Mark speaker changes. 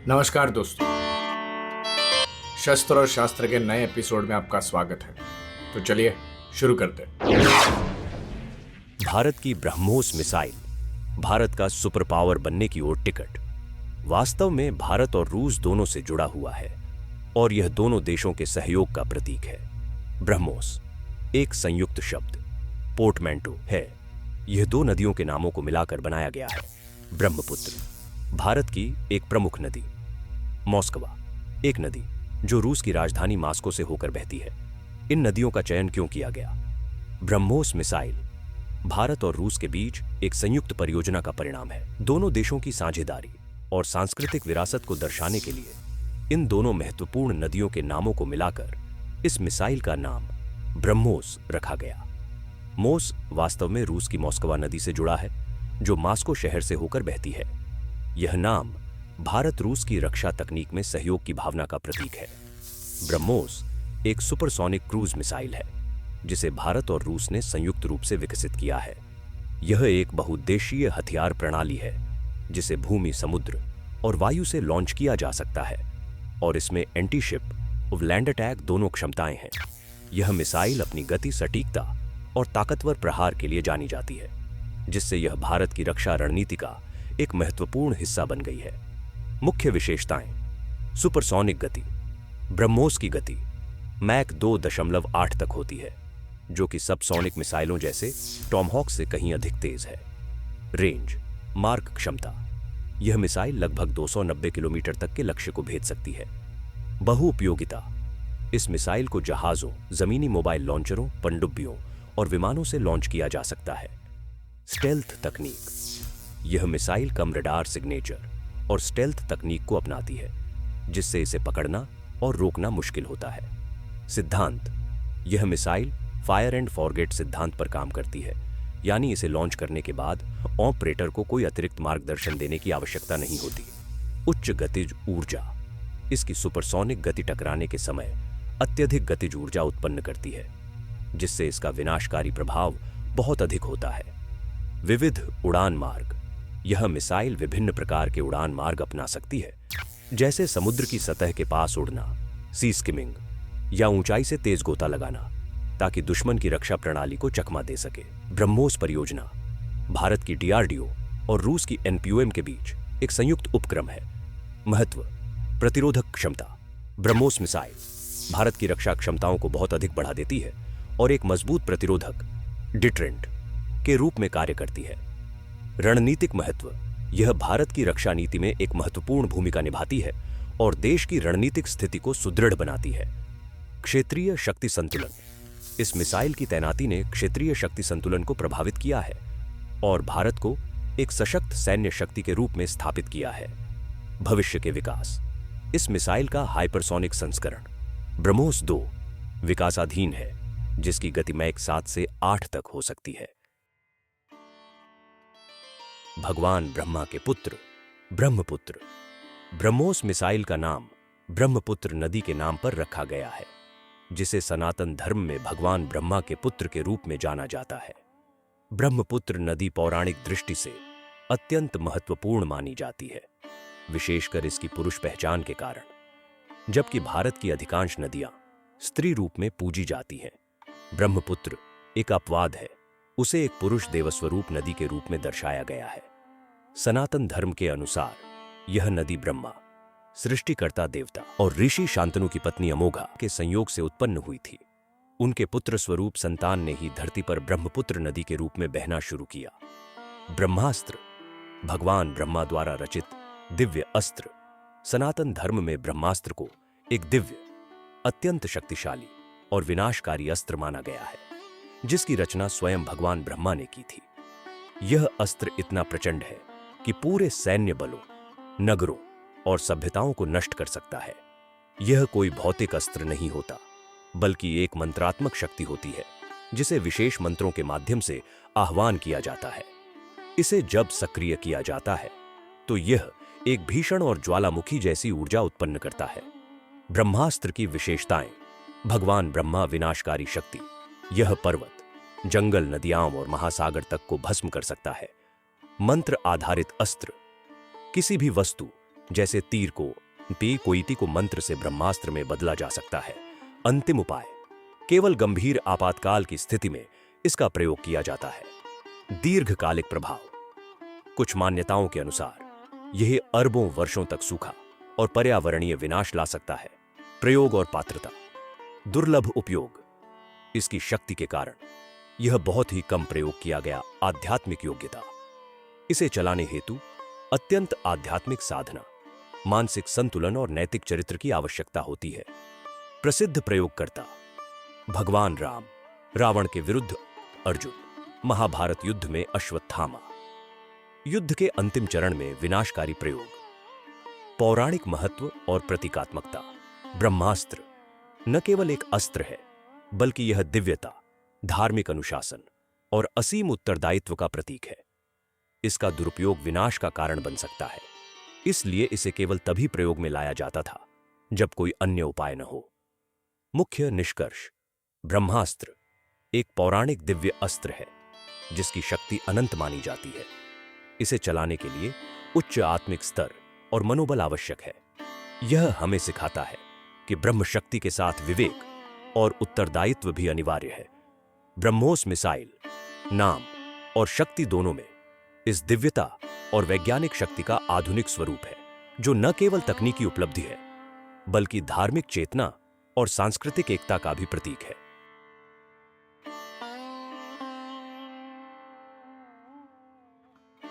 Speaker 1: नमस्कार दोस्तों। शस्त्र और शास्त्र के नए एपिसोड में आपका स्वागत है। तो चलिए शुरू करते हैं।
Speaker 2: भारत की ब्रह्मोस मिसाइल, भारत का सुपर पावर बनने की ओर टिकट, वास्तव में भारत और रूस दोनों से जुड़ा हुआ है और यह दोनों देशों के सहयोग का प्रतीक है। ब्रह्मोस एक संयुक्त शब्द पोर्टमैंटो है। यह दो नदियों के नामों को मिलाकर बनाया गया है। ब्रह्मपुत्र भारत की एक प्रमुख नदी, मॉस्कवा एक नदी जो रूस की राजधानी मास्को से होकर बहती है। इन नदियों का चयन क्यों किया गया? ब्रह्मोस मिसाइल भारत और रूस के बीच एक संयुक्त परियोजना का परिणाम है। दोनों देशों की साझेदारी और सांस्कृतिक विरासत को दर्शाने के लिए इन दोनों महत्वपूर्ण नदियों के नामों को मिलाकर इस मिसाइल का नाम ब्रह्मोस रखा गया। मोस वास्तव में रूस की मॉस्कवा नदी से जुड़ा है, जो मास्को शहर से होकर बहती है। यह नाम भारत रूस की रक्षा तकनीक में सहयोग की भावना का प्रतीक है। ब्रह्मोस एक सुपरसोनिक क्रूज मिसाइल है जिसे भारत और रूस ने संयुक्त रूप से विकसित किया है। यह एक बहुउद्देशीय हथियार प्रणाली है जिसे भूमि, समुद्र और वायु से लॉन्च किया जा सकता है और इसमें एंटी शिप और लैंड अटैक दोनों क्षमताएं हैं। यह मिसाइल अपनी गति, सटीकता और ताकतवर प्रहार के लिए जानी जाती है, जिससे यह भारत की रक्षा रणनीति का एक महत्वपूर्ण हिस्सा बन गई है। मुख्य विशेषताएं: सुपरसोनिक गति। ब्रह्मोस की गति मैक 2.8 तक होती है, जो कि सबसोनिक मिसाइलों जैसे टॉमहॉक से कहीं अधिक तेज है। रेंज, मार्क क्षमता। यह मिसाइल लगभग 290 किलोमीटर तक के लक्ष्य को भेद सकती है। बहुउपयोगिता। इस मिसाइल को जहाजों, जमीनी मोबाइल लॉन्चरों, पनडुब्बियों और विमानों से लॉन्च किया जा सकता है। स्टेल्थ तकनीक। यह मिसाइल कम रडार सिग्नेचर और स्टेल्थ तकनीक को अपनाती है, जिससे इसे पकड़ना और रोकना मुश्किल होता है। सिद्धांत। यह मिसाइल फायर एंड फॉरगेट सिद्धांत पर काम करती है, यानी इसे लॉन्च करने के बाद ऑपरेटर को कोई अतिरिक्त मार्गदर्शन देने की आवश्यकता नहीं होती। उच्च गतिज ऊर्जा। इसकी सुपरसोनिक गति टकराने के समय अत्यधिक गतिज ऊर्जा उत्पन्न करती है, जिससे इसका विनाशकारी प्रभाव बहुत अधिक होता है। विविध उड़ान मार्ग। यह मिसाइल विभिन्न प्रकार के उड़ान मार्ग अपना सकती है, जैसे समुद्र की सतह के पास उड़ना, सी स्किमिंग, या ऊंचाई से तेज गोता लगाना, ताकि दुश्मन की रक्षा प्रणाली को चकमा दे सके। ब्रह्मोस परियोजना भारत की डीआरडीओ और रूस की एनपीयूएम के बीच एक संयुक्त उपक्रम है। महत्व: प्रतिरोधक क्षमता। ब्रह्मोस मिसाइल भारत की रक्षा क्षमताओं को बहुत अधिक बढ़ा देती है और एक मजबूत प्रतिरोधक डिटरेंट के रूप में कार्य करती है। रणनीतिक महत्व: यह भारत की रक्षा नीति में एक महत्वपूर्ण भूमिका निभाती है और देश की रणनीतिक स्थिति को सुदृढ़ बनाती है। क्षेत्रीय शक्ति संतुलन। इस मिसाइल की तैनाती ने क्षेत्रीय शक्ति संतुलन को प्रभावित किया है और भारत को एक सशक्त सैन्य शक्ति के रूप में स्थापित किया है। भविष्य के विकास। इस मिसाइल का हाइपरसोनिक संस्करण ब्रह्मोस 2 विकासाधीन है, जिसकी गति मैक 7 से 8 तक हो सकती है। भगवान ब्रह्मा के पुत्र ब्रह्मपुत्र। ब्रह्मोस मिसाइल का नाम ब्रह्मपुत्र नदी के नाम पर रखा गया है, जिसे सनातन धर्म में भगवान ब्रह्मा के पुत्र के रूप में जाना जाता है। ब्रह्मपुत्र नदी पौराणिक दृष्टि से अत्यंत महत्वपूर्ण मानी जाती है, विशेषकर इसकी पुरुष पहचान के कारण। जबकि भारत की अधिकांश नदियां स्त्री रूप में पूजी जाती हैं, ब्रह्मपुत्र एक अपवाद है। उसे एक पुरुष देवस्वरूप नदी के रूप में दर्शाया गया है। सनातन धर्म के अनुसार यह नदी ब्रह्मा, सृष्टिकर्ता देवता और ऋषि शांतनु की पत्नी अमोघा के संयोग से उत्पन्न हुई थी। उनके पुत्र स्वरूप संतान ने ही धरती पर ब्रह्मपुत्र नदी के रूप में बहना शुरू किया। ब्रह्मास्त्र भगवान ब्रह्मा द्वारा रचित दिव्य अस्त्र। सनातन धर्म में ब्रह्मास्त्र को एक दिव्य, अत्यंत शक्तिशाली और विनाशकारी अस्त्र माना गया है, जिसकी रचना स्वयं भगवान ब्रह्मा ने की थी। यह अस्त्र इतना प्रचंड है कि पूरे सैन्य बलों, नगरों और सभ्यताओं को नष्ट कर सकता है। यह कोई भौतिक अस्त्र नहीं होता, बल्कि एक मंत्रात्मक शक्ति होती है, जिसे विशेष मंत्रों के माध्यम से आह्वान किया जाता है। इसे जब सक्रिय किया जाता है तो यह एक भीषण और ज्वालामुखी जैसी ऊर्जा उत्पन्न करता है। ब्रह्मास्त्र की विशेषताएं: भगवान ब्रह्मा विनाशकारी शक्ति। यह पर्वत, जंगल, नदियां और महासागर तक को भस्म कर सकता है। मंत्र आधारित अस्त्र। किसी भी वस्तु जैसे तीर को कोईटी को मंत्र से ब्रह्मास्त्र में बदला जा सकता है। अंतिम उपाय, केवल गंभीर आपातकाल की स्थिति में इसका प्रयोग किया जाता है। दीर्घकालिक प्रभाव, कुछ मान्यताओं के अनुसार यह अरबों वर्षों तक सूखा और पर्यावरणीय विनाश ला सकता है। प्रयोग और पात्रता, दुर्लभ उपयोग, इसकी शक्ति के कारण यह बहुत ही कम प्रयोग किया गया आध्यात्मिक योग्यता। इसे चलाने हेतु अत्यंत आध्यात्मिक साधना, मानसिक संतुलन और नैतिक चरित्र की आवश्यकता होती है। प्रसिद्ध प्रयोगकर्ता, भगवान राम, रावण के विरुद्ध अर्जुन, महाभारत युद्ध में अश्वत्थामा। युद्ध के अंतिम चरण में विनाशकारी प्रयोग। पौराणिक महत्व और प्रतीकात्मकता, ब्रह्मास्त्र न केवल एक अस्त्र है, बल्कि यह दिव्यता, धार्मिक अनुशासन और असीम उत्तरदायित्व का प्रतीक है। इसका दुरुपयोग विनाश का कारण बन सकता है, इसलिए इसे केवल तभी प्रयोग में लाया जाता था जब कोई अन्य उपाय न हो। मुख्य निष्कर्ष, ब्रह्मास्त्र एक पौराणिक दिव्य अस्त्र है जिसकी शक्ति अनंत मानी जाती है। इसे चलाने के लिए उच्च आत्मिक स्तर और मनोबल आवश्यक है। यह हमें सिखाता है कि ब्रह्म शक्ति के साथ विवेक और उत्तरदायित्व भी अनिवार्य है। ब्रह्मोस मिसाइल नाम और शक्ति दोनों में इस दिव्यता और वैज्ञानिक शक्ति का आधुनिक स्वरूप है, जो न केवल तकनीकी उपलब्धि है बल्कि धार्मिक चेतना और सांस्कृतिक एकता का भी प्रतीक है।